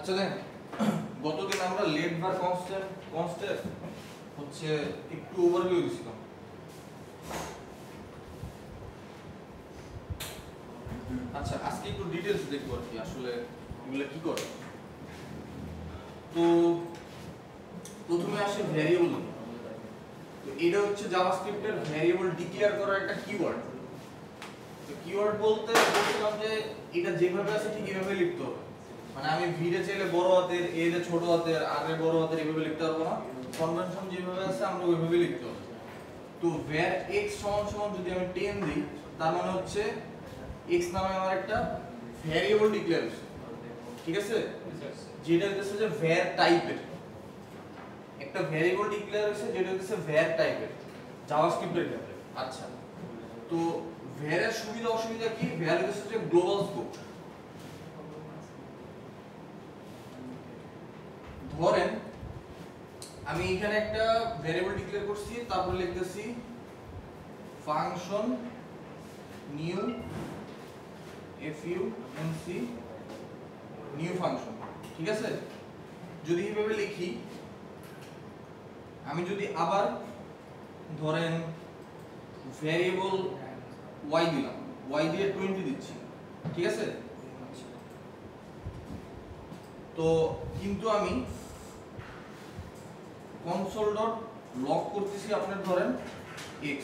আচ্ছা দেখেন, গতদিন আমরা লেট ভার কনস্ট্যান্ট হচ্ছে একটু ওভারভিউ দিছিলাম। আচ্ছা আজকে একটু ডিটেইলস দেখব আর কি আসলে এগুলো কি করে। তো প্রথমে আসে ভ্যারিয়েবল। তো এটা হচ্ছে জাভাস্ক্রিপ্টের ভ্যারিয়েবল ডিক্লেয়ার করার একটা কিওয়ার্ড। তো কিওয়ার্ড বলতে বলছিলাম যে এটা যেভাবে আছে ঠিক এভাবে লিখতে হবে। মানে আমি ভি রে চাইলে বড় হাতের, এ রে ছোট হাতের, আর রে বড় হাতের এভাবে লিখতে পারবো না। কনভেনশন যেভাবে আছে আমরা ওইভাবে লিখতে হবে। তো var x সমান যদি আমি 10 দিই, তার মানে হচ্ছে x নামে আমার একটা ভ্যারিয়েবল ডিক্লেয়ার হচ্ছে। ঠিক আছে? যেটা হচ্ছে যে var টাইপের একটা ভ্যারিয়েবল ডিক্লেয়ার হচ্ছে, যেটা হচ্ছে var টাইপের জাভাস্ক্রিপ্টের ক্ষেত্রে। আচ্ছা, তো var এর সুবিধা অসুবিধা কি? var হচ্ছে যে গ্লোবাল স্কোপ। ধরেন আমি এখানে একটা ভ্যারিয়েবল ডিক্লেয়ার করছি, তারপর লিখতেছি function new func new function. ঠিক আছে? যদি এইভাবে লিখি, আমি যদি আবার ধরেন ভ্যারিয়েবল y দিলাম, y দিয়ে 20 দিচ্ছি। ঠিক আছে? তো কিন্তু আমি console.log করতেছি আপনার ধরেন x,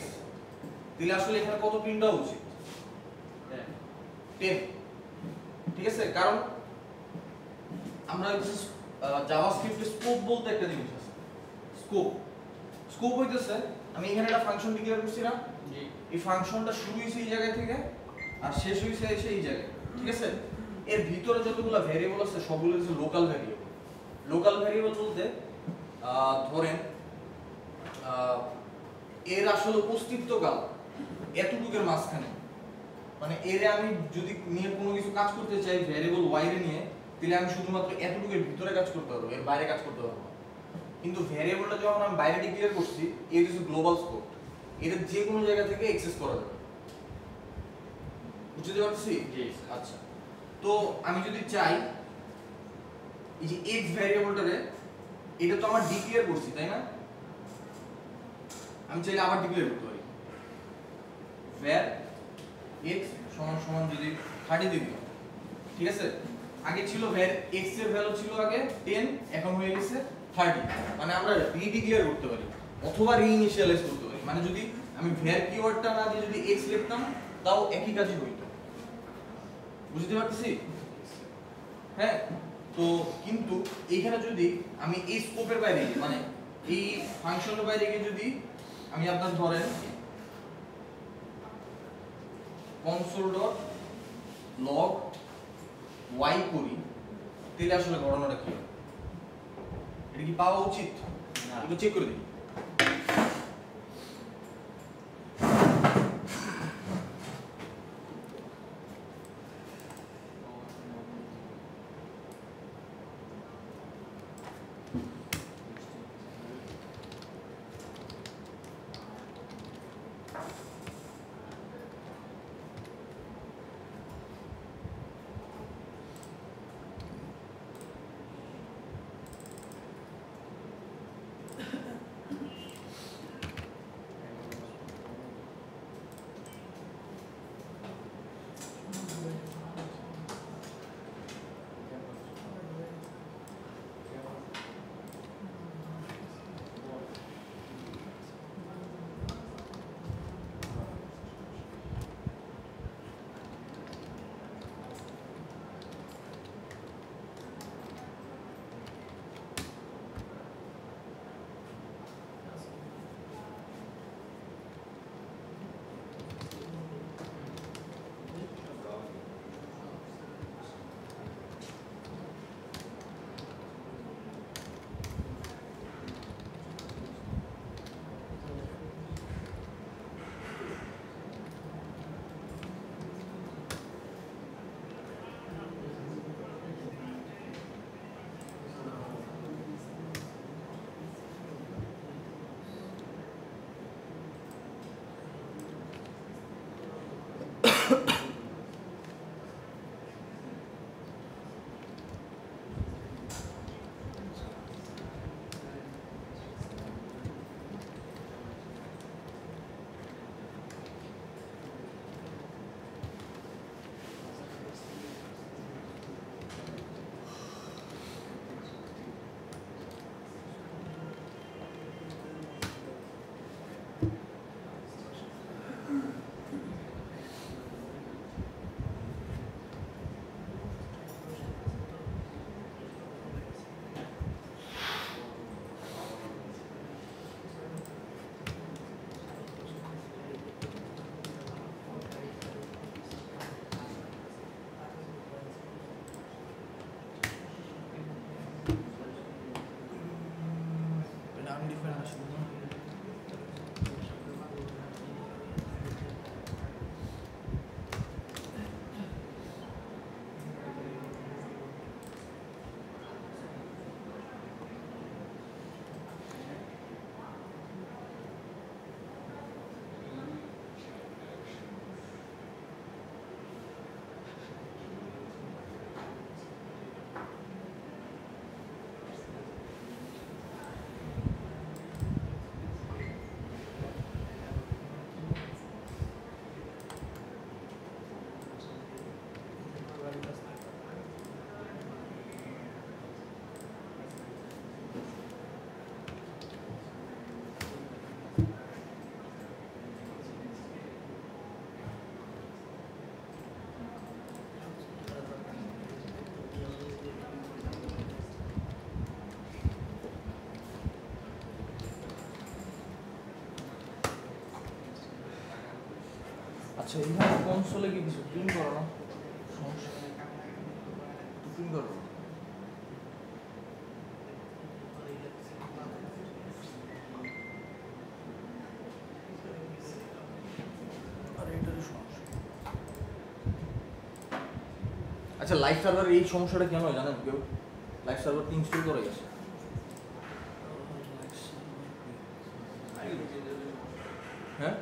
তাহলে আসলে এখানে কত প্রিন্ট হওয়া উচিত? 10। ঠিক আছে? কারণ আমরা জাভাস্ক্রিপ্টে স্কোপ বলতে একটা জিনিস আছে। স্কোপ হইতেছে আমি এখানে একটা ফাংশন ডিক্লেয়ার করছি না, এই ফাংশনটা শুরু হইছে এই জায়গা থেকে আর শেষ হইছে এই জায়গায়। ঠিক আছে? এর ভিতরে যতগুলো ভ্যারিয়েবল আছে সবগুলো হচ্ছে লোকাল ভ্যারিয়েবল। লোকাল ভ্যারিয়েবল বলতে ধরেন এর আসলে অস্তিত্বকাল এতটুকুর মাঝখানে, মানে এর আমি যদি নিয়ে কোনো কিছু কাজ করতে চাই ভ্যারিয়েবল y এর নিয়ে, তাহলে আমি শুধুমাত্র এতটুকুর ভিতরে কাজ করতে পারবো, এর বাইরে কাজ করতে পারবো না। কিন্তু ভ্যারিয়েবলটা যখন আমি বাইরে ডিক্লেয়ার করছি, এর হচ্ছে গ্লোবাল স্কোপ, এটা যে কোনো জায়গা থেকে অ্যাক্সেস করা যাবে। বুঝতে পারছি? আচ্ছা, তো আমি যদি চাই এই যে x ভ্যারিয়েবলটারে, এটা তো আমার ডিক্লেয়ার করছি তাই না, আমি চাইলে আবার ডিক্লেয়ার করতে পারি var x সমান যদি 30 দিই। ঠিক আছে? আগে ছিল var x এর ভ্যালু ছিল আগে 10, এখন হয়ে গেছে 30। মানে আমরা রিডিক্লেয়ার করতে পারি অথবা রিইনিশিয়ালাইজ করতে পারি। মানে যদি আমি var কিওয়ার্ডটা না দিয়ে যদি x লিখতাম তাও একই কাজই হইতো। বুঝতে পারতেছি? হ্যাঁ। তো কিন্তু এইখানে যদি আমি এই স্কোপের বাইরে গিয়ে, মানে এই ফাংশনের বাইরে গিয়ে যদি আমি আপনার ধরেন console.log y করি, তাহলে আসলে ঘটনাটা কি হবে? এটা কি পাওয়া উচিত? না, একটু চেক করে দিই। আচ্ছা এখানে কনসোলে কি কিছু প্রিন্ট করো না? সমস্যা প্রিন্ট করো। আচ্ছা লাইভ সার্ভারের এই সমস্যাটা কেন হয় জানেন কেউ? লাইভ সার্ভারটি ইনস্টল করে গেছে। হ্যাঁ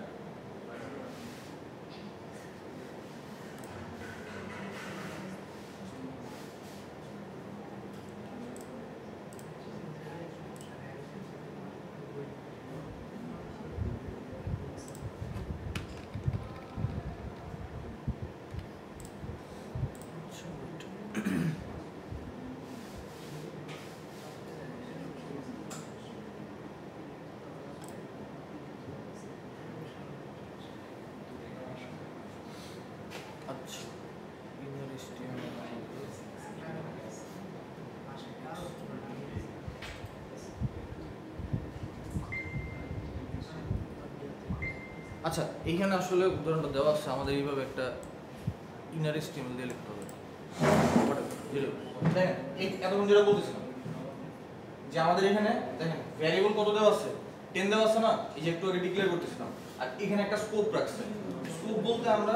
আচ্ছা এইখানে আসলে উদাহরণটা দেওয়া আছে আমাদের এইভাবে একটা ইনার এসটিএমএল দিয়ে লিখতে হবে। দেখেন এই এতক্ষণ যেটা বলতেছিলাম যে আমাদের এখানে দেখেন ভ্যারিয়েবল কত দেওয়া আছে 10 দেওয়া আছে না, এই যে একটু আগে ডিক্লেয়ার করতেছিলাম, আর এখানে একটা স্কোপ রাখছে। স্কোপ বলতে আমরা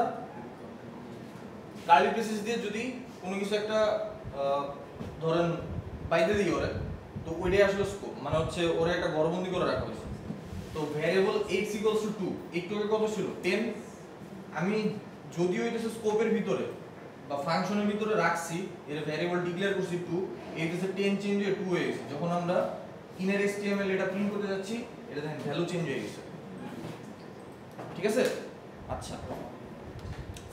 কার্লি ব্রেসেস দিয়ে যদি কোনো কিছু একটা ধরেন বাইরে দিই ওরে, তো ওইটাই আসলে স্কোপ, মানে হচ্ছে ওরা একটা গড়বন্দি করে রাখা হয়েছে। তো ভ্যারিয়েবল x = 2 একটু আগে কত ছিল 10, আমি যদিও এটা স্কোপের ভিতরে বা ফাংশনের ভিতরে রাখছি, এর ভ্যারিয়েবল ডিক্লেয়ার করছি 2, এটা 10 চেঞ্জ হয়ে 2 হয়ে গেছে। যখন আমরা ইনার এসটিএমএল এটা প্রিন্ট করতে যাচ্ছি, এটা দেখেন ভ্যালু চেঞ্জ হয়ে গেছে। ঠিক আছে? আচ্ছা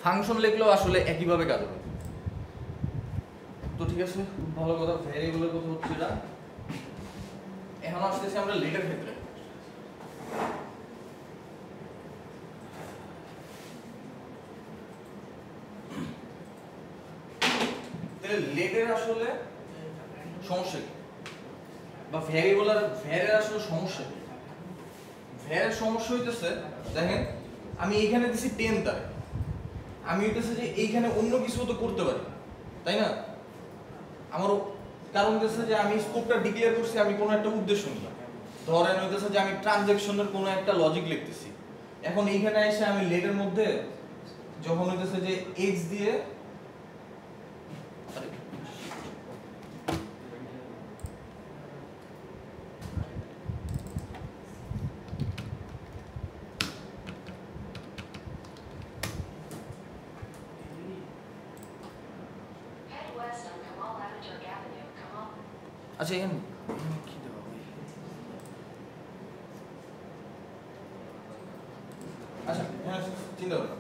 ফাংশন লিখলেও আসলে একই ভাবে কাজ হবে। তো ঠিক আছে, ভালো কথা। ভ্যারিয়েবলের কথা হচ্ছে এটা। এখন আসতেছি আমরা লেটের ক্ষেত্রে। লেটের আসলে সমস্যা কি, বা ভ্যারিয়েবল আর ভ্যারের আসলে সমস্যা কি? ভ্যারের সমস্যা হইতেছে দেখেন আমি এইখানে দিছি 10 তারে, আমি হইতেছে যে এইখানে অন্য কিছু তো করতে পারি, তাই না? আমার কারণ হইতেছে যে আমি স্কোপটা ডিক্লেয়ার করছি আমি কোনো একটা উদ্দেশ্য নিয়ে, ধরেন হইতেছে যে আমি ট্রানজ্যাকশনের কোনো একটা লজিক লিখতেছি। এখন এইখানে এসে আমি লেটের মধ্যে যখন হইতেছে যে x দিয়ে আচ্ছা এখানে কি দেওয়া ভাই? আচ্ছা হ্যাঁ চিন্তা করো।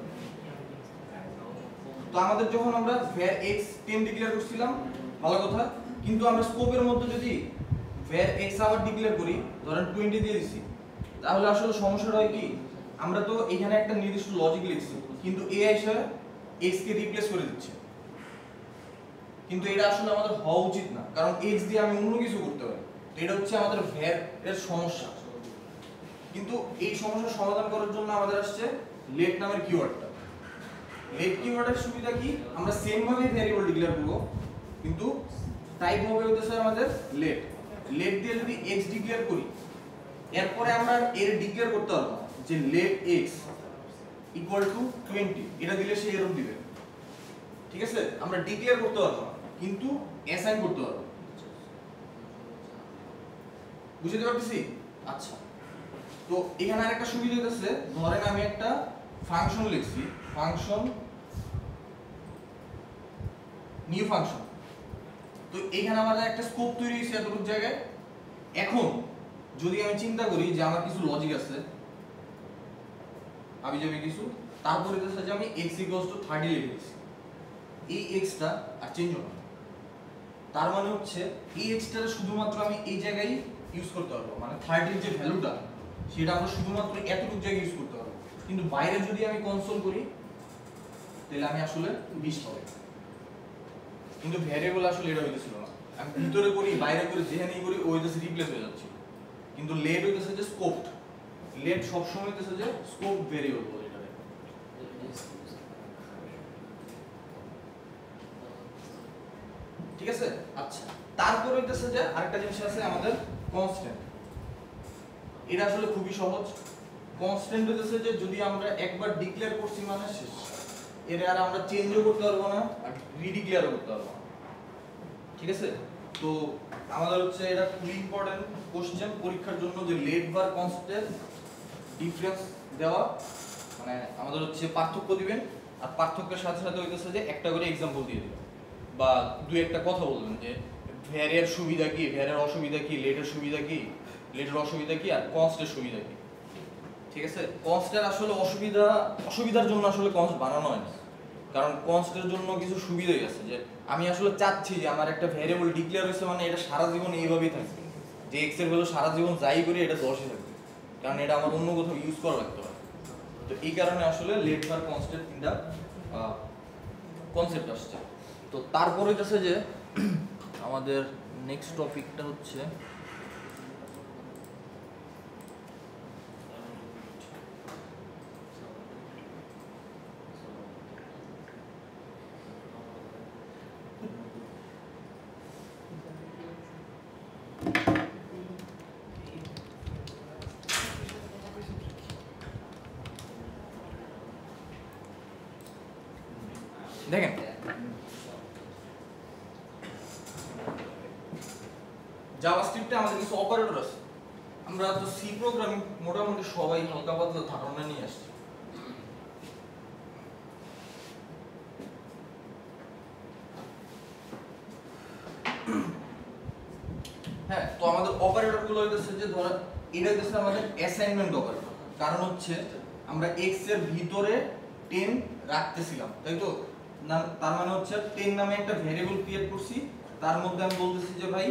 তো আমাদের যখন আমরা var x 10 ডিক্লেয়ার করছিলাম ভালো কথা, কিন্তু আমরা স্কোপের মধ্যে যদি var x আবার ডিক্লেয়ার করি, ধরেন 20 দিয়ে দিছি, তাহলে আসলে সমস্যাটা হয় কি, আমরা তো এখানে একটা নির্দিষ্ট লজিক লিখছি, কিন্তু a এসে x কে রিপ্লেস করে দিচ্ছে। কিন্তু এটা আসলে আমাদের হওয়া উচিত না, কারণ x দিয়ে আমি অন্য কিছু করতে পারি। তো এটা হচ্ছে আমাদের var এর সমস্যা। কিন্তু এই সমস্যার সমাধান করার জন্য আমাদের আসছে let নামের কিওয়ার্ডটা। let কিওয়ার্ডের সুবিধা কি, আমরা সেম ভাবে ভ্যারিয়েবল ডিক্লেয়ার করব, কিন্তু টাইপ হবে হচ্ছে আমাদের let। let দিয়ে যদি x ডিক্লেয়ার করি, এরপরে আমরা এর ডিক্লেয়ার করতে পারবো যে let x = 20, এটা দিলে সে এরর দিবে। ঠিক আছে, আমরা ডিক্লেয়ার করতে পারবো কিন্তু অ্যাসাইন করতে পারবো। বুঝতে পারতেছি? আচ্ছা তো এখানে আরেকটা সুবিধা হচ্ছে, ধরেন আমি একটা ফাংশন লিখছি, ফাংশন নিউ ফাংশন। তো এখানে আমাদের একটা স্কোপ তৈরি হয়েছে এতটুকু জায়গায়। এখন যদি আমি চিন্তা করি যে আমার কিছু লজিক আছে, আমি যাবে কিছু, তারপরে হচ্ছে যে আমি x = 30 লিখে দিছি, এই x টা আর চেঞ্জ হবে না। তার মানে হচ্ছে এই x টা শুধুমাত্র আমি এই জায়গায় ইউজ করতে পারবো, মানে 30 এর যে ভ্যালুটা সেটা আমরা শুধুমাত্র এতটুকু জায়গায় ইউজ করতে পারবো। কিন্তু বাইরে যদি আমি কনসোল করি তাহলে আমি আসলে 20 পাবো। কিন্তু ভ্যারিয়েবল আসলে এটা হইতেছিল না, আমি ভিতরে করি বাইরে করি যেখানেই করি ওই জাস্ট রিপ্লেস হয়ে যাচ্ছে। কিন্তু লেট হইতেছে যে স্কোপড, লেট সব সময় হইতেছে যে স্কোপ ভ্যারিয়েবল বলে এটাকে। ঠিক আছে। আচ্ছা, তারপরে হইতেছে যে আরেকটা জিনিস আছে আমাদের কনস্ট্যান্ট। এটা আসলে খুবই সহজ। কনস্ট্যান্ট হইতেছে যে যদি আমরা একবার ডিক্লেয়ার করছি মানে শেষ, এর আর আমরা চেঞ্জও করতে পারবো না আর রিডিক্লেয়ারও করতে পারবো না। ঠিক আছে, তো আমাদের হচ্ছে এটা খুবই ইম্পর্টেন্ট কোশ্চেন পরীক্ষার জন্য, যে লেট বার কনস্ট্যান্ট ডিফারেন্স দেওয়া, মানে আমাদের হচ্ছে পার্থক্য দিবেন আর পার্থক্যের সাথে সাথে হইতেছে যে একটা করে एग्जांपल দিয়ে দিবেন বা দুই একটা কথা বলবেন যে ভ্যারের সুবিধা কি, ভ্যারের অসুবিধা কি, লেটের সুবিধা কি, লেটের অসুবিধা কি আর কনস্টের সুবিধা কি। ঠিক আছে, কনস্টের আসলে অসুবিধার জন্য আসলে কনস্ট বানানো হয় না, কারণ কনস্টের জন্য কিছু সুবিধাই আছে, যে আমি আসলে চাচ্ছি যে আমার একটা ভ্যারিয়েবল ডিক্লেয়ার হয়েছে মানে এটা সারা জীবন এইভাবেই থাকবে, যে এক্স এর ভ্যালু সারা জীবন যাই করি এটা 10ই থাকবে, কারণ এটা আমার অন্য কোথাও ইউজ করা লাগতে পারে। তো এই কারণে আসলে লেট বার কনস্টের তিনটা কনসেপ্ট আসছে। তো তারপরে হচ্ছে যে আমাদের নেক্সট টপিকটা হচ্ছে দেখেন জাভাস্ক্রিপ্টে আমাদের কিছু অপারেটর আছে, আমরা তো সি প্রোগ্রামিং মোটামুটি সবাই হালকা পাতলা ধারণা নিয়ে আসছি। হ্যাঁ, তো আমাদের অপারেটর গুলো হইতেছে যে ধরা এটা হইতেছে আমাদের অ্যাসাইনমেন্ট অপারেটর, কারণ হচ্ছে আমরা x এর ভিতরে 10 রাখতেছিলাম, তাই তো? না, তার মানে হচ্ছে 10 নামে একটা ভেরিয়েবল ক্রিয়েট করছি, তার মধ্যে আমি বলতেছি যে ভাই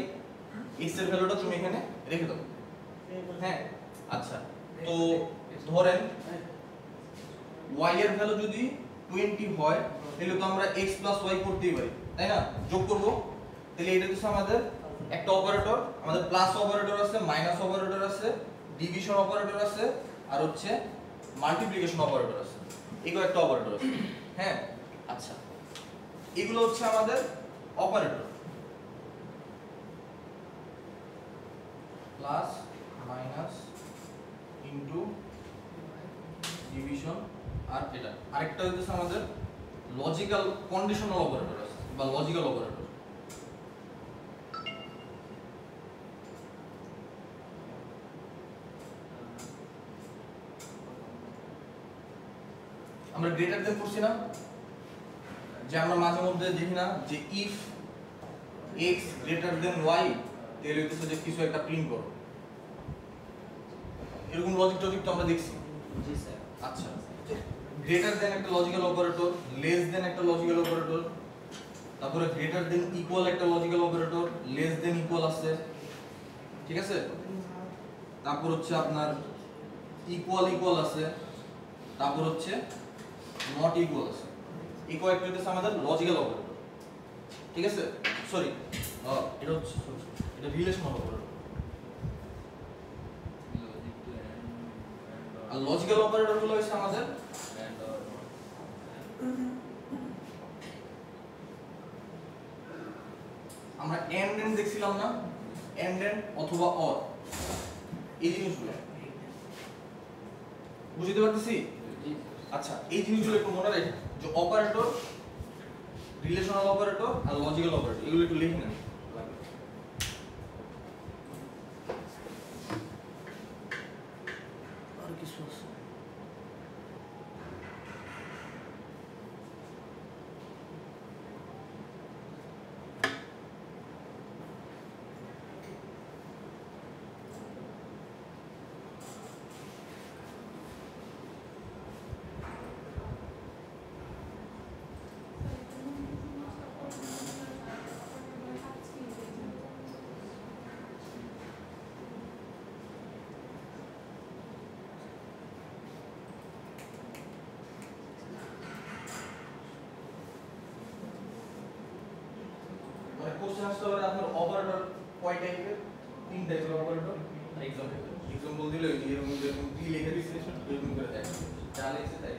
x এর ভ্যালুটা তুমি এখানে রেখে দাও। হ্যাঁ, আচ্ছা, তো ধরেন y এর ভ্যালু যদি 20 হয় তাহলে তো আমরা x y করতেই পারি, তাই না? যোগ করব, তাহলে এটা হচ্ছে আমাদের একটা অপারেটর, আমাদের প্লাস অপারেটর আছে, মাইনাস অপারেটর আছে, ডিভিশন অপারেটর আছে, আর হচ্ছে মাল্টিপ্লিকেশন অপারেটর আছে, এগুলো একটা অপারেটর আছে। হ্যাঁ, আচ্ছা, এগুলো হচ্ছে আমাদের operator, plus minus into division, আর এটা আরেকটা হচ্ছে আমাদের লজিক্যাল কন্ডিশনাল অপারেটর আছে বা লজিক্যাল অপারেটর। আমরা গ্রেটার দেন করছি না, যে আমরা মাঝে মধ্যে দেখি না যে if x greater than y, তাহলে হইতেছে যে কিছু একটা প্রিন্ট করো, এরকম লজিক টজিক তো আমরা দেখছি। জি স্যার। আচ্ছা, গ্রেটার দেন একটা লজিক্যাল অপারেটর, লেস দেন একটা লজিক্যাল অপারেটর, তারপরে গ্রেটার দেন ইকুয়াল একটা logical operator, less than equal আছে, ঠিক আছে? তারপর হচ্ছে আপনার ইকুয়াল ইকুয়াল আছে, তারপর হচ্ছে নট ইকুয়াল আছে। এই কয়েকটা হচ্ছে আমাদের লজিক্যাল অপারেটর, ঠিক আছে? সরি, এটা হচ্ছে এটা রিলেশনাল অপারেটর। আর লজিক্যাল অপারেটর গুলো হচ্ছে আমাদের আমরা এন্ড এন্ড দেখছিলাম না, এন্ড এন্ড অথবা অর, এই জিনিসগুলো বুঝতে পারতেছি? আচ্ছা, এই জিনিসগুলো একটু মনে রাখেন, যে অপারেটর, রিলেশনাল অপারেটর আর লজিক্যাল অপারেটর, এগুলো একটু লিখে নেন। আর কিছু আছে? কোশ্চেন আসতে পারে আপনার অপারেটর কয় টাইপের? 3 টাইপের অপারেটর। এক্সাম্পল দিলে এরকম কি লিখে দিচ্ছে এরকম করে দেয়, যা লিখছে তাই।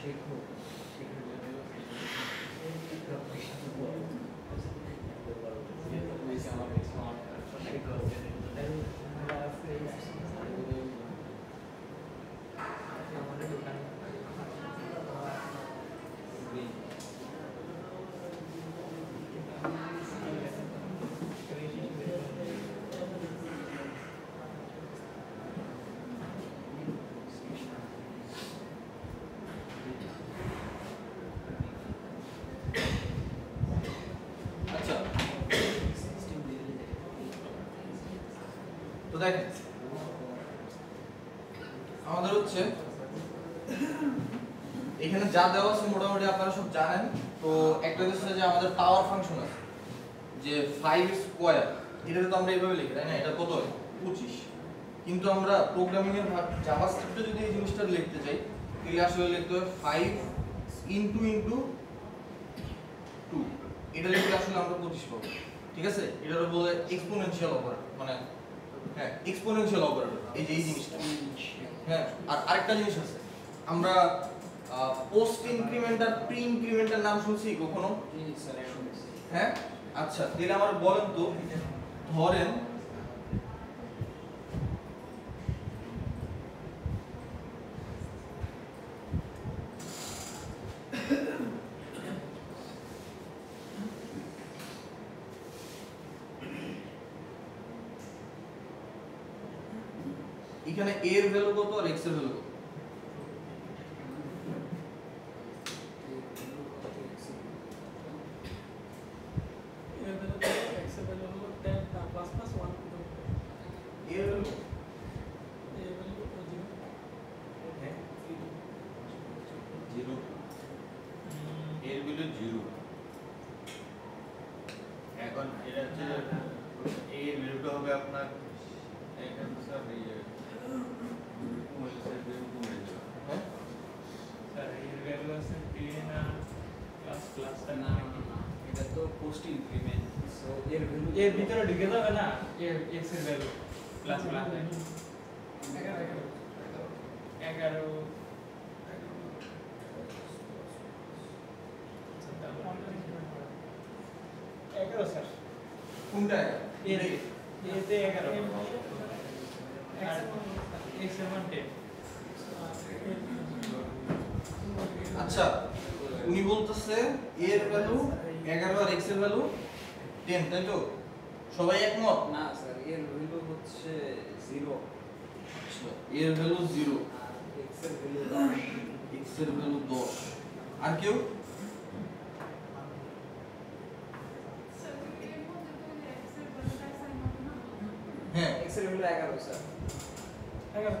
তো দেখেন আমাদের হচ্ছে এখানে যা দেওয়া আছে মোটামুটি আপনারা সব জানেন। তো একটা হচ্ছে যে আমাদের পাওয়ার ফাংশন আছে যে 5 স্কয়ার, এটা তো আমরা এইভাবে লিখি তাই না, এটা কত হয় 25। কিন্তু আমরা প্রোগ্রামিং এর জাভাস্ক্রিপ্টে যদি এই জিনিসটা লিখতে চাই তাহলে আসলে লিখতে হয় 5 ইনটু 2, এটা লিখলে আসলে আমরা 25 পাবো। ঠিক আছে, এটার বলে এক্সপোনেনশিয়াল অপারেটর, মানে হ্যাঁ এক্সপোনেনশিয়াল অপারেটর, এই যে এই জিনিসটা। হ্যাঁ, আর আরেকটা জিনিস আছে, আমরা পোস্ট ইনক্রিমেন্ট আর প্রি ইনক্রিমেন্টের নাম শুনছি কখনো? হ্যাঁ, আচ্ছা তাহলে আমার বলেন তো, ধরেন এখানে a এর ভ্যালু কত আর x এর ভ্যালু কত? এখন এটা হচ্ছে a এর ভ্যালুটা হবে আপনার এখানে স্যার এই হ্যাঁ স্যার এর ভ্যালু আছে 10 আর প্লাস প্লাস না এটা তো পোস্ট ইনক্রিমেন্ট, সো এর ভ্যালু এর ভিতরে ঢুকে যাবে না, এর x এর ভ্যালু প্লাস প্লাস 11 11 স্যার কোনটা? এর এতে 11 আর x এর মান 10। আচ্ছা উনি বলতেছে a এর ভ্যালু 11 আর x এর ভ্যালু 10, তাই তো? সবাই একমত? না স্যার এর ভ্যালু হচ্ছে 0 আচ্ছা a এর ভ্যালু 0 আর x এর ভ্যালু x এর ভ্যালু 10। আর কেউ? হ্যাঁ x এর ভ্যালু 11 স্যার। 11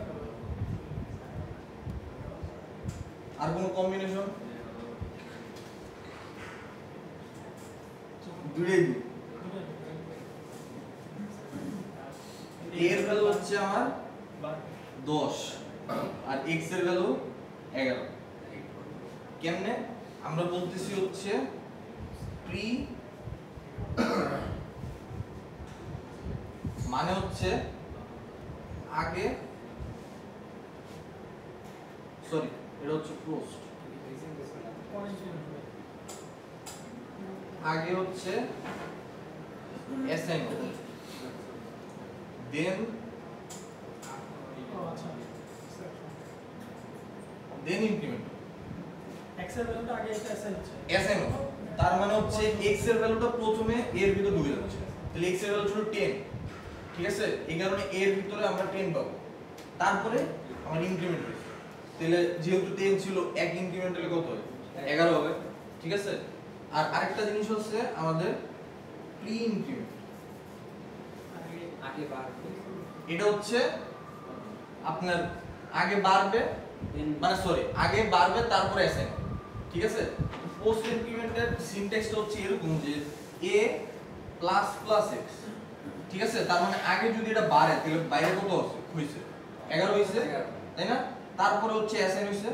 আর কোন কম্বিনেশন? দুইটাই দিই। a এর ভ্যালু হচ্ছে আমার 10 আর x এর ভ্যালু 11। কেমনে? আমরা বলতেছি হচ্ছে প্রি মানে হচ্ছে আগে, সরি এটা হচ্ছে পোস্ট, আগে হচ্ছে অ্যাসাইন দেন ইনক্রিমেন্ট x এর ভ্যালুটা আগে এটা এসেছে অ্যাসাইন। তার মানে হচ্ছে x এর ভ্যালুটা প্রথমে a এর ভিতর ঢুকে যাচ্ছে, তাহলে x এর ভ্যালু ছিল 10। ঠিক আছে, এই কারণে a এর ভিতরে আমরা 10 পাবো, তারপরে আমার ইনক্রিমেন্ট হয়েছে, তাহলে যেহেতু 10 ছিল এক ইনক্রিমেন্ট হলে কত হয় 11 হবে। ঠিক আছে, আর আরেকটা জিনিস হচ্ছে আমাদের প্রি ইনক্রিমেন্ট, আগে বাড়বে এটা হচ্ছে আপনার আগে বাড়বে, মানে সরি আগে বাড়বে তারপরে অ্যাসাইন। ঠিক আছে, পোস্ট ইনক্রিমেন্টের সিনট্যাক্সটা হচ্ছে এরকম যে a প্লাস প্লাস x। ঠিক আছে, তার মানে আগে যদি এটা বাড়ে তাহলে বাইরে কত হইছে 11 হইছে, তাই না? তারপরে হচ্ছে অ্যাসাইন হইছে,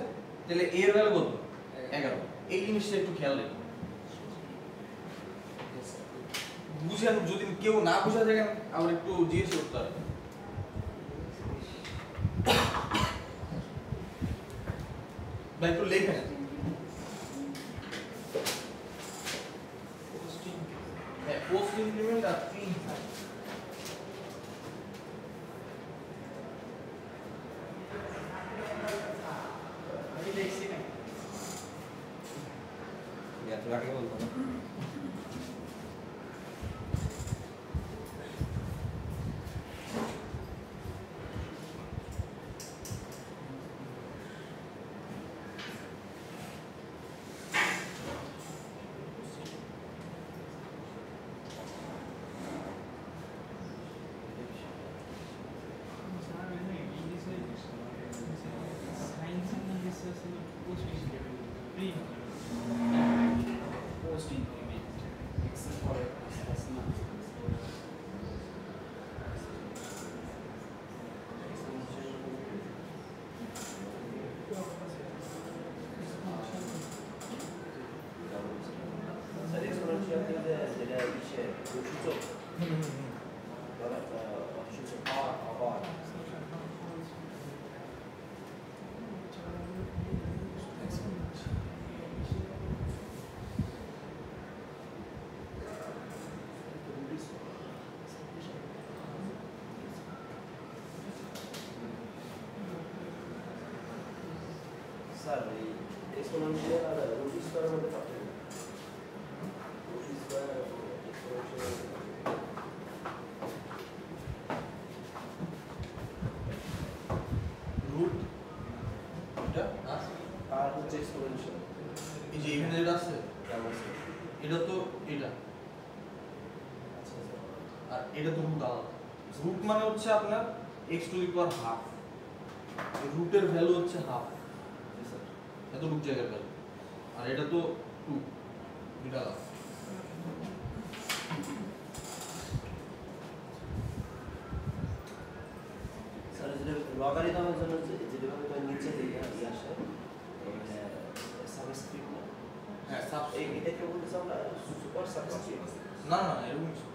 তাহলে a এর ভ্যালু কত 11। এই জিনিসটা একটু খেয়াল রাখবেন, বুঝেন। যদি কেউ না বুঝা দেখেন আমরা একটু জিজ্ঞেস করতে পারি। ভাই একটু লেখেন। স্যার এই এক্সপোনেনশিয়াল আর রুট স্কয়ারের মধ্যে পার্থক্য রুট স্কয়ার আর এক্সপোনেনশিয়াল রুট এটা আর হচ্ছে এক্সপোনেনশিয়াল এই যে এখানে যেটা আছে এটা তো এটা আচ্ছা স্যার আর এটা তো রুট আলাদা রুট মানে হচ্ছে আপনার x to the power half রুটের ভ্যালু হচ্ছে হাফ জি স্যার এতটুকু জায়গার ভ্যালু আর এটা তো 2 এটা আলাদা স্যার যেটা লগারিদমের জন্য যেভাবে তো নিচে দিয়ে আসে সাবস্ক্রিপ্ট না হ্যাঁ সাব এটাকে বলতেছে আমরা সুপার সাবস্ক্রিপ্ট না না এরকম কিছু না।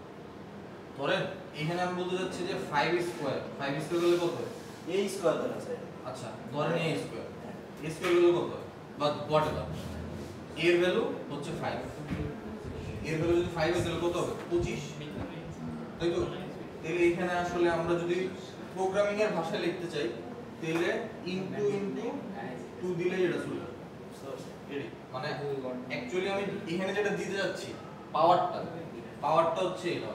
ধরেন এখানে আমি বলতে যাচ্ছি যে 5 স্কয়ার 5 স্কয়ার হলে কত হয়? এই স্কয়ার দ্বারা স্যার আচ্ছা ধরেন a স্কয়ার a স্কয়ার হলে কত হয়? বা হোয়াটএভার এর ভ্যালু হচ্ছে 5 এর ভ্যালু যদি 5 হয় তাহলে কত হবে 25 তাই তো তাহলে এখানে আসলে আমরা যদি প্রোগ্রামিং এর ভাষায় লিখতে চাই তাহলে ইনটু 2 দিলে এটা চলে যাবে এটাই মানে অ্যাকচুয়ালি আমি এখানে যেটা দিতে যাচ্ছি পাওয়ারটা হচ্ছে এটা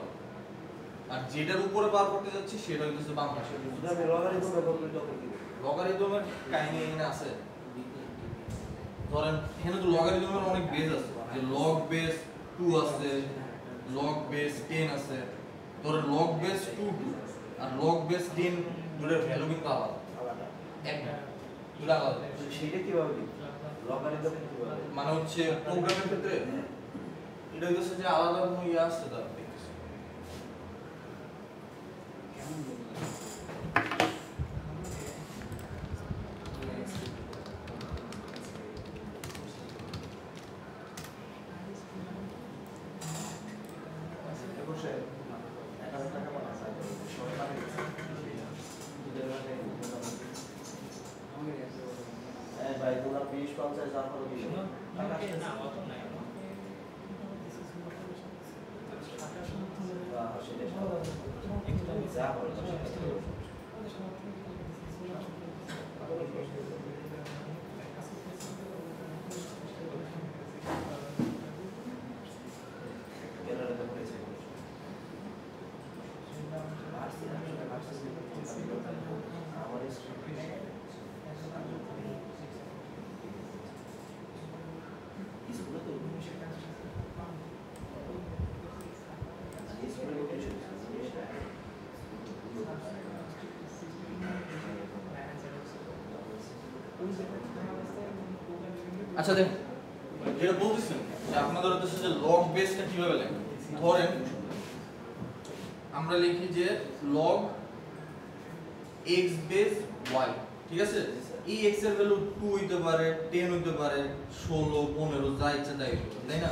আর যেটার উপরে পার করতে যাচ্ছি সেটা হচ্ছে বাম পাশে যদি আমি লগারিদম ব্যবহার করি তখন কি হবে? লগারিদমের কাহিনী এখানে আছে ধরেন এখানে তো লগারিদমের অনেক বেস আছে যে লগ বেস 2 আছে লগ বেস 10 আছে ধরেন লগ বেস 2 আর লগ বেস 10 দুটোর ভ্যালু কিন্তু আলাদা আলাদা এক না দুটো আলাদা তো সেটা কিভাবে লগারিদম কিভাবে মানে হচ্ছে প্রোগ্রামের ক্ষেত্রে এটা হচ্ছে যে আলাদা কোনো ইয়ে আসছে তার দেখতেছি বসে 11 টাকা পাওয়া যায় সরকারি এই ভাই তোমরা 20 50 যা করো দিও টাকা আসছে না অত নাই সেটা যা করো আচ্ছা দেখুন যেটা বলতেছেন যে আপনাদের হচ্ছে যে লগ বেসটা কিভাবে লেখা ধরেন আমরা লিখি যে log x বেস y ঠিক আছে এই x এর ভ্যালু 2 হইতে পারে 10 হইতে পারে 16 15 যা ইচ্ছা তাই হইতে পারে তাই না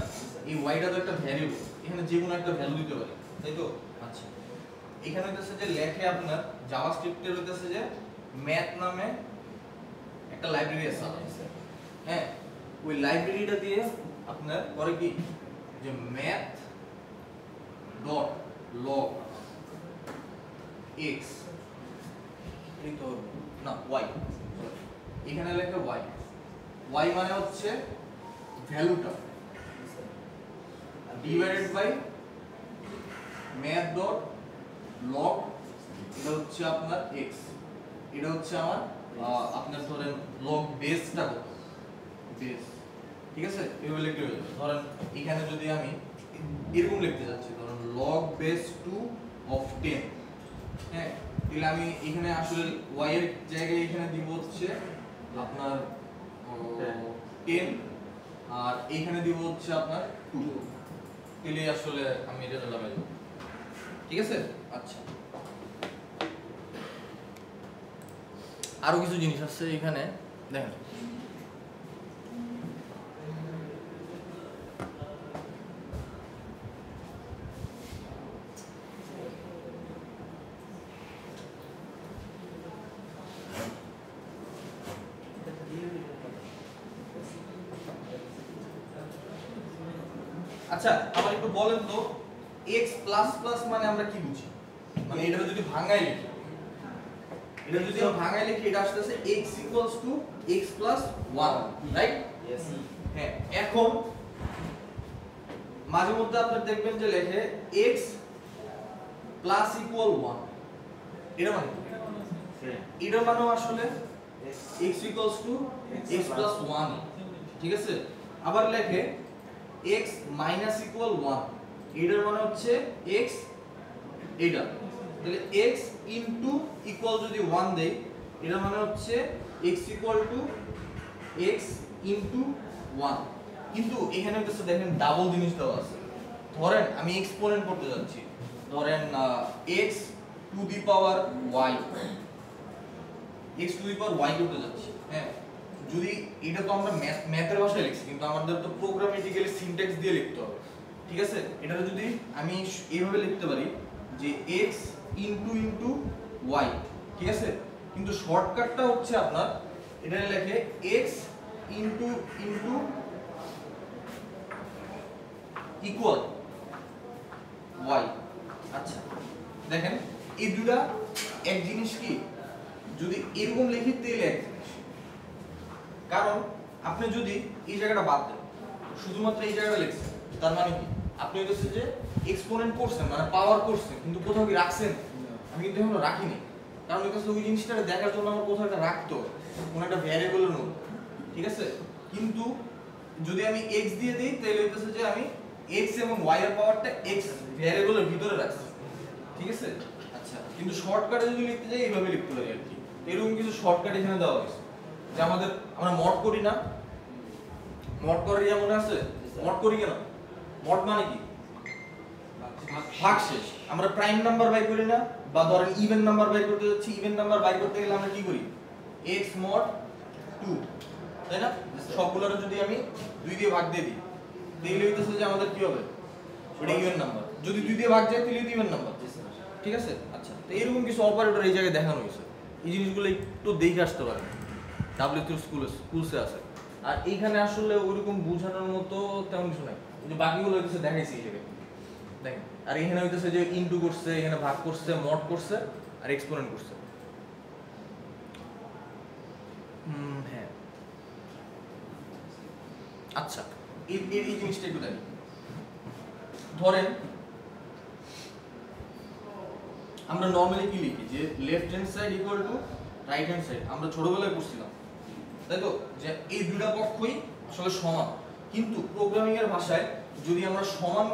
এই y টা তো একটা ভ্যারিয়েবল এখানে যে কোনো একটা ভ্যালু দিতে পারে তাই তো আচ্ছা এখানে হচ্ছে যে লেখে আপনার জাভাস্ক্রিপ্টের হচ্ছে যে ম্যাথ নামে একটা লাইব্রেরি আছে হ্যাঁ ওই লাইব্রেরিটা দিয়ে আপনার পরে কি যে ম্যাথ ডট লগ x এই তো না y এখানে লেখা y মানে হচ্ছে ভ্যালুটা divided by math dot log এটা হচ্ছে আপনার x এটা হচ্ছে আমার আপনার ধরেন লগ বেসটা কত বেস ঠিক আছে এভাবে লিখতে হবে ধরেন এখানে যদি আমি এরকম লিখতে যাচ্ছি ধরেন log base 2 of 10 হ্যাঁ তাহলে আমি এখানে আসলে y এর জায়গায় এখানে দিব হচ্ছে আপনার 10 আর এখানে দিব হচ্ছে আপনার 2 তাহলে আসলে আমি এটা লাগাই দেব ঠিক আছে আচ্ছা আরো কিছু জিনিস আছে এখানে দেখেন আচ্ছা আবার একটু বলেন তো x প্লাস প্লাস মানে আমরা কি বুঝি মানে এটা যদি ভাঙাই লিখি এটা যদি আমরা ভাঙায় লিখি এটা আসতেছে x equals to x plus 1, right? Yes. হ্যাঁ, এখন মাঝে মধ্যে আপনারা দেখবেন যে লেখে x plus equal 1, এটা মানে কি? এটা মানে আসলে x equals to x plus 1, ঠিক আছে? আবার লেখে x minus equal 1, এটার মানে হচ্ছে x এটা, তাহলে x into equal যদি 1 দেই এটার মানে হচ্ছে x equal to x into 1, কিন্তু এখানে হচ্ছে দেখেন ডাবল জিনিস দেওয়া আছে। ধরেন আমি এক্সপোনেন্ট করতে যাচ্ছি, ধরেন x to the power y, x to the power y করতে যাচ্ছি, হ্যাঁ, যদি এটা তো আমরা ম্যাথের ভাষায় লিখছি, কিন্তু আমাদের তো প্রোগ্রামেটিক্যালি সিনট্যাক্স দিয়ে লিখতে হবে, ঠিক আছে? এটা যদি আমি এইভাবে লিখতে পারি যে x into y, ঠিক আছে? কিন্তু শর্টকাটটা হচ্ছে আপনার এটা লেখে x into equal y। আচ্ছা, দেখেন এই দুটা এক জিনিস কি? যদি এরকম লিখি তাহলে এক জিনিস, কারণ আপনি যদি এই জায়গাটা বাদ দেন, শুধুমাত্র এই জায়গাটা লিখছেন, তার মানে কি আপনি হচ্ছে যে এক্সপোনেন্ট করছেন, মানে পাওয়ার করছেন, কিন্তু কোথাও কি রাখছেন? আমি কিন্তু এখনো রাখিনি, কারণ ওই কাছে ওই জিনিসটা দেখার জন্য আমার কোথাও একটা রাখতো, কোনো একটা ভ্যারিয়েবলের মধ্যে, ঠিক আছে? কিন্তু যদি আমি x দিয়ে দিই তাহলে হইতেছে যে আমি x এবং y এর পাওয়ারটা x ভ্যারিয়েবলের ভিতরে রাখছি, ঠিক আছে? আচ্ছা, কিন্তু শর্টকাটে যদি লিখতে যাই এইভাবে লিখতে পারি আর কি। এরকম কিছু শর্টকাট এখানে দেওয়া হয়েছে, যে আমরা মড করি না, মড করার ইয়া মনে আছে? মড করি কেন? মড মানে কি? ভাগশেষ। আমরা প্রাইম নাম্বার বাই করি না, বা ধরেন ইভেন নাম্বার বাই করতে যাচ্ছি, ইভেন নাম্বার বাই করতে গেলে আমরা কি করি? x mod 2, তাই না? সবগুলোর যদি আমি 2 দিয়ে ভাগ দিয়ে দিই তাহলে হইতেছে যে আমাদের কি হবে? ওটা ইভেন নাম্বার। যদি 2 দিয়ে ভাগ যায় তাহলে ইভেন নাম্বার, ঠিক আছে? আচ্ছা, তো এরকম কিছু অপারেটর এই জায়গায় দেখানো হয়েছে, এই জিনিসগুলো একটু দেখে আসতে পারেন, ডাব্লিউ স্কুলসে আছে। আর এইখানে আসলে ওইরকম বোঝানোর মতো তেমন কিছু নাই, যে বাকিগুলো হইতেছে দেখাইছি এই জায়গায় দেখেন। আর এখানে হইতেছে যে ইনটু করছে, এখানে ভাগ করছে, মড করছে, আর এক্সপোনেন্ট করছে। হ্যাঁ, আচ্ছা, এই জিনিসটা একটু দেখেন। ধরেন আমরা নরমালি কি লিখি যে left hand side equal to right hand side, আমরা ছোটবেলায় পড়ছিলাম, তাই তো? যে এই দুইটা পক্ষই আসলে সমান, কিন্তু প্রোগ্রামিং এর ভাষায় যদি আমরা সমান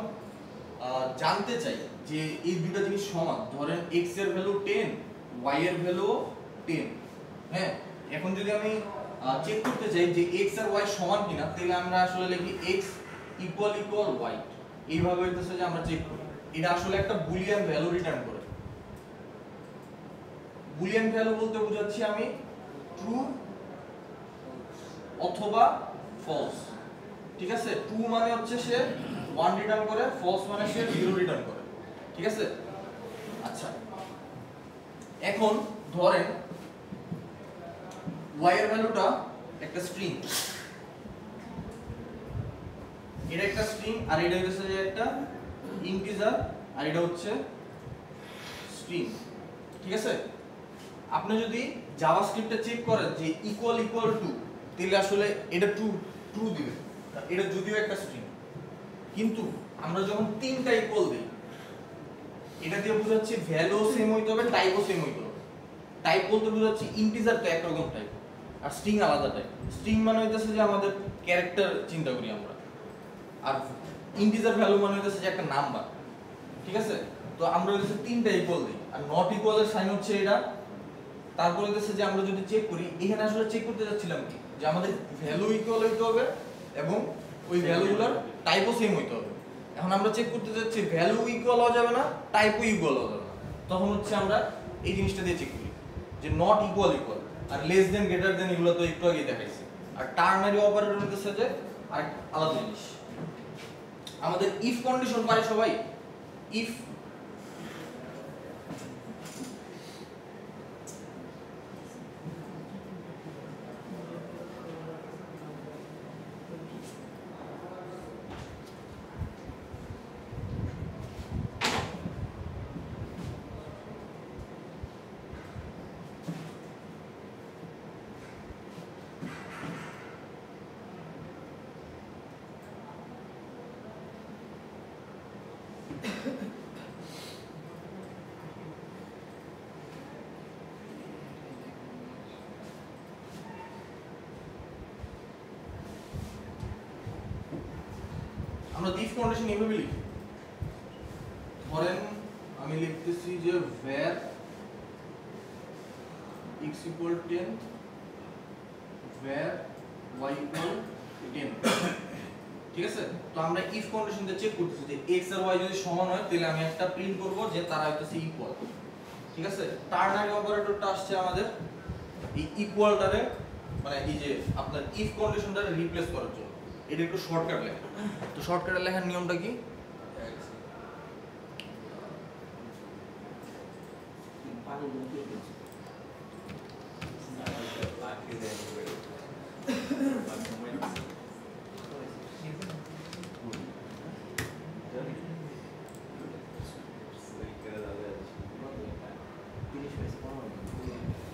জানতে চাই যে এই দুইটা জিনিস সমান, ধরেন x এর ভ্যালু 10, y এর ভ্যালু 10, হ্যাঁ, এখন যদি আমি চেক করতে চাই যে x আর y সমান কিনা, তাহলে আমরা আসলে লিখি x ইকুয়াল y, এইভাবে হইতেছে যে আমরা চেক করি। এটা আসলে একটা বুলিয়ান ভ্যালু রিটার্ন করে। বুলিয়ান ভ্যালু বলতে বোঝাচ্ছি আমি ট্রু অথবা ফলস, ঠিক আছে? ট্রু মানে হচ্ছে সে 1 রিটার্ন করে, ফলস মানে সে 0 রিটার্ন করে, ঠিক আছে? আচ্ছা, এখন ধরেন y এর ভ্যালুটা একটা স্ট্রিং, এটা একটা স্ট্রিং, আর এটা হচ্ছে যে একটা ইন্টিজার, আর এটা হচ্ছে স্ট্রিং, ঠিক আছে? আপনি যদি জাভাস্ক্রিপ্টে চেক করেন যে ইকুয়াল টু, তাহলে আসলে এটা ট্রু দিবে, এটা যদিও একটা স্ট্রিং, কিন্তু আমরা যখন তিনটা ইকুয়াল দেই, এটা দিয়ে বোঝাচ্ছি ভ্যালু সেম হইতে হবে, টাইপও সেম হইতে হবে। টাইপ বলতে বোঝাচ্ছি ইন্টিজার তো একরকম টাইপ, আর স্ট্রিং আলাদা টাইপ। স্ট্রিং মানে হইতেছে যে আমাদের ক্যারেক্টার চিন্তা করি আমরা, আর ইন্টিজার ভ্যালু মানে হইতেছে যে একটা নাম্বার, ঠিক আছে? তো আমরা হইতেছে তিনটা ইকুয়াল দিই, আর নট ইকুয়ালের সাইন হচ্ছে এটা। তারপর হইতেছে যে আমরা যদি চেক করি, এখানে আসলে চেক করতে যাচ্ছিলাম কি, যে আমাদের ভ্যালু ইকুয়াল হইতে হবে এবং ওই ভ্যালুগুলোর টাইপও সেম হইতে হবে। এখন আমরা চেক করতে যাচ্ছি ভ্যালু ইকুয়াল হওয়া যাবে না, টাইপও ইকুয়াল হওয়া যাবে না, তখন হচ্ছে আমরা এই জিনিসটা দিয়ে চেক করি যে নট ইকুয়াল, আর লেস দেন, গ্রেটার দেন, এগুলো তো একটু আগে দেখাইছি। আর টার্নারি অপারেটর হইতেছে যে আর আলাদা জিনিস। আমাদের ইফ কন্ডিশন পারে সবাই? ইফ কন্ডিশন এভাবে লিখি, ধরেন আমি লিখতেছি যে var x equal 10 var y equal 10, ঠিক আছে? তো আমরা ইফ কন্ডিশন দিয়ে চেক করতেছি যে x আর y যদি সমান হয় তাহলে আমি একটা প্রিন্ট করব যে তারা হইতাছে ইকুয়াল, ঠিক আছে? টার্নারি অপারেটরটা আসছে আমাদের এই ইকুয়ালটারে মানে এই যে আপনার ইফ কন্ডিশনটারে রিপ্লেস করার জন্য। এটা একটু শর্টকাট লেখা, তো শর্টকাটে লেখার নিয়মটা কি? পানি মুখে দিয়েছে।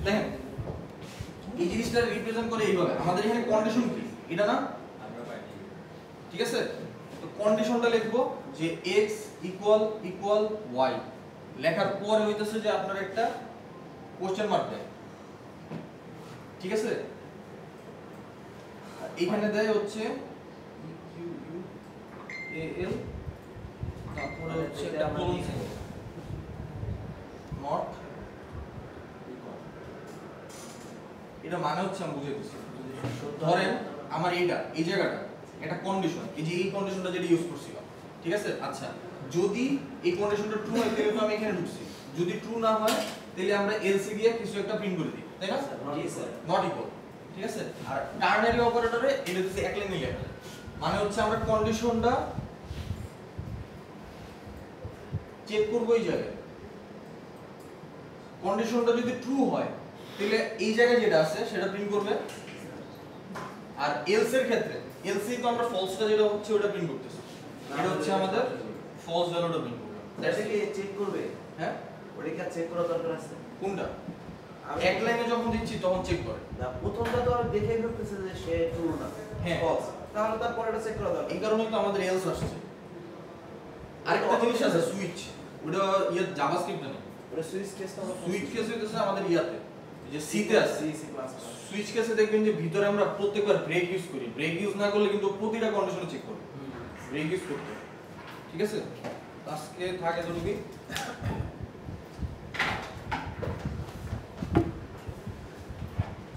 দেখেন এই জিনিসটা রিপ্রেজেন্ট করে এইভাবে, আমাদের এখানে কন্ডিশন কি এটা না, ঠিক আছে? তো কন্ডিশনটা লিখবো যে x ইকুয়াল ইকুয়াল y, লেখার পরে হইতেছে যে আপনার একটা কোশ্চেন মার্ক দেয়, ঠিক আছে? এখানে দেয় হচ্ছে eqal, তারপরে হচ্ছে একটা কোলন নট, এটা মানে হচ্ছে আমি বুঝিয়ে দিচ্ছি। ধরেন আমার এইটা এই জায়গাটা একটা কন্ডিশন, এই যে এই কন্ডিশনটা যেটা ইউজ করছিলাম, ঠিক আছে? আচ্ছা যদি এই কন্ডিশনটা ট্রু হয় তাহলে তো আমি এখানে ঢুকছি, যদি ট্রু না হয় তাহলে আমরা এলসি দিয়ে কিছু একটা প্রিন্ট করে দিই, তাই না? জি স্যার। নট ইকুয়াল, ঠিক আছে? আর টার্নারি অপারেটরে এটা হচ্ছে এক লাইনে লেখা, মানে হচ্ছে আমরা কন্ডিশনটা চেক করব এই জায়গায়, কন্ডিশনটা যদি ট্রু হয় তাহলে এই জায়গায় যেটা আছে সেটা প্রিন্ট করবে, আর এলস এর ক্ষেত্রে এলসি তো আমরা ফলসটা যেটা হচ্ছে ওটা প্রিন্ট করতেছি, এটা হচ্ছে আমাদের ফলস ভ্যালুটা প্রিন্ট করবে। এটা কি চেক করবে? হ্যাঁ ওটা কি চেক করা দরকার আছে? কোনটা? এক লাইনে যখন দিচ্ছি তখন চেক করে, না প্রথমটা তো আর দেখেই ফেলতেছে যে সে ট্রু না হ্যাঁ। ফলস, তাহলে তারপর এটা চেক করা দরকার। এই কারণেই তো আমাদের এলস আসছে। আরেকটা জিনিস আছে সুইচ, ওটা ইয়ে জাভাস্ক্রিপ্টে নেই, ওটা সুইচ কেসটা আমরা সুইচ কেস হইতেছে আমাদের ইয়াতে যে সিতে আছে। সি সি ক্লাস সুইচ কেসে দেখবেন যে ভিতরে আমরা প্রত্যেকবার ব্রেক ইউজ করি, ব্রেক ইউজ না করলে কিন্তু প্রতিটা কন্ডিশনে চেক করবে, ব্রেক ইউজ করতে হবে, ঠিক আছে? আজকে থাকে তো